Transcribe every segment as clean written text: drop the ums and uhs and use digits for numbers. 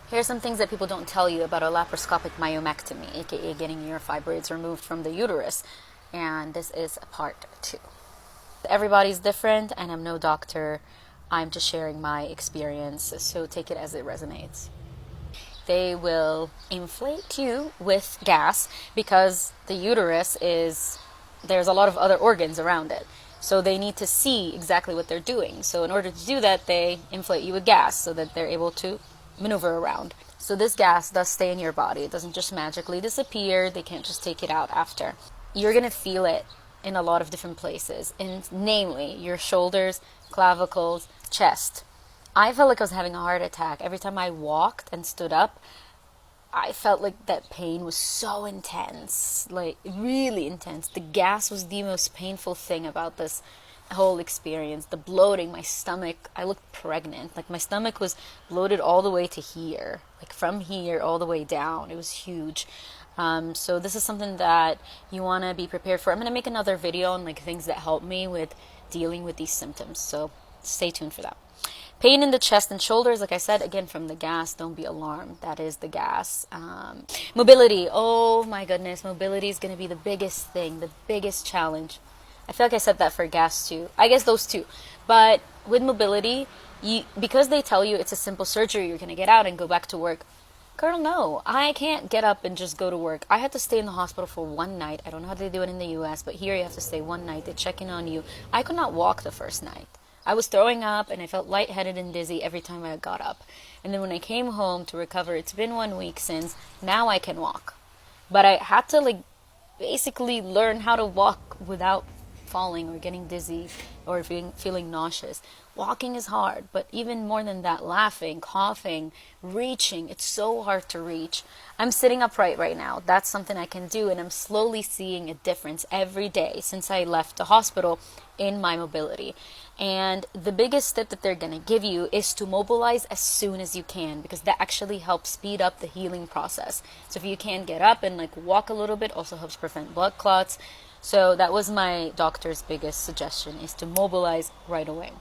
Here's some things that people don't tell you about a laparoscopic myomectomy, aka getting your fibroids removed from the uterus. And this is part 2. Everybody's different, and I'm no doctor. I'm just sharing my experience, so take it as it resonates. They will inflate you with gas because the uterus there's a lot of other organs around it. So they need to see exactly what they're doing. So in order to do that, they inflate you with gas so that they're able to maneuver around. So this gas does stay in your body. It doesn't just magically disappear. They can't just take it out after. You're going to feel it in a lot of different places, namely your shoulders, clavicles, chest. I felt like I was having a heart attack. Every time I walked and stood up, I felt like that pain was so intense, like really intense. The gas was the most painful thing about this whole experience. The bloating, my stomach, I looked pregnant. Like my stomach was bloated all the way to here, like from here all the way down. It was huge. So this is something that you want to be prepared for. I'm going to make another video on like things that help me with dealing with these symptoms. So stay tuned for that. Pain in the chest and shoulders, like I said, again, from the gas, don't be alarmed. That is the gas. Mobility, oh my goodness, mobility is going to be the biggest thing, the biggest challenge. I feel like I said that for gas too. I guess those two. But with mobility, because they tell you it's a simple surgery, you're going to get out and go back to work. Girl, no, I can't get up and just go to work. I had to stay in the hospital for one night. I don't know how they do it in the US, but here you have to stay one night. They check in on you. I could not walk the first night. I was throwing up and I felt lightheaded and dizzy every time I got up. And then when I came home to recover, it's been 1 week since, now I can walk. But I had to basically learn how to walk without falling or getting dizzy or feeling nauseous. Walking is hard, but even more than that, laughing, coughing, reaching, it's so hard to reach. I'm sitting upright right now. That's something I can do, and I'm slowly seeing a difference every day since I left the hospital in my mobility. And the biggest tip that they're going to give you is to mobilize as soon as you can, because that actually helps speed up the healing process. So if you can get up and walk a little bit, also helps prevent blood clots. So that was my doctor's biggest suggestion, is to mobilize right away.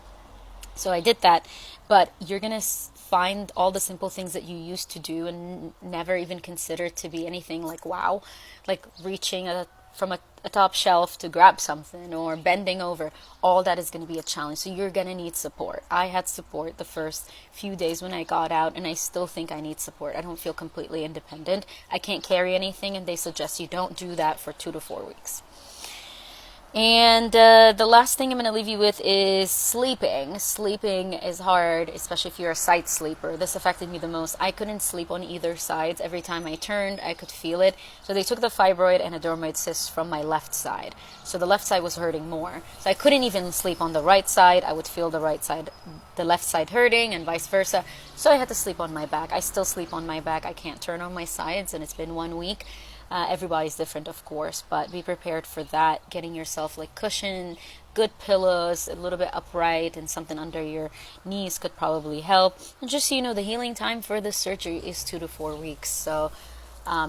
So I did that, but you're going to find all the simple things that you used to do and never even considered to be anything wow, like reaching from a top shelf to grab something or bending over. All that is going to be a challenge. So you're going to need support. I had support the first few days when I got out, and I still think I need support. I don't feel completely independent. I can't carry anything, and they suggest you don't do that for 2 to 4 weeks. And the last thing I'm going to leave you with is sleeping. Sleeping is hard, especially if you're a side sleeper. This affected me the most. I couldn't sleep on either side. Every time I turned, I could feel it. So they took the fibroid and a dermoid cyst from my left side. So the left side was hurting more. So I couldn't even sleep on the right side. I would feel the left side hurting, and vice versa. So I had to sleep on my back. I still sleep on my back. I can't turn on my sides, and it's been 1 week. Everybody's different, of course, but be prepared for that. Getting yourself cushion, good pillows, a little bit upright, and something under your knees could probably help. And just so you know, the healing time for this surgery is 2 to 4 weeks. So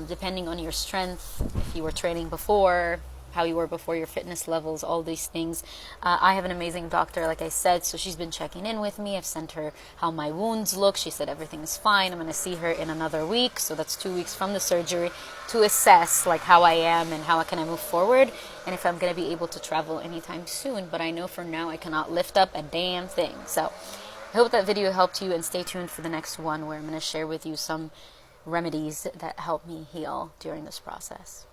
depending on your strength, if you were training before, how you were before, your fitness levels, all these things. I have an amazing doctor, like I said, so she's been checking in with me. I've sent her how my wounds look. She said everything is fine. I'm going to see her in another week, so that's 2 weeks from the surgery, to assess how I am and how can I move forward, and if I'm going to be able to travel anytime soon. But I know for now I cannot lift up a damn thing. So I hope that video helped you, and stay tuned for the next one, where I'm going to share with you some remedies that help me heal during this process.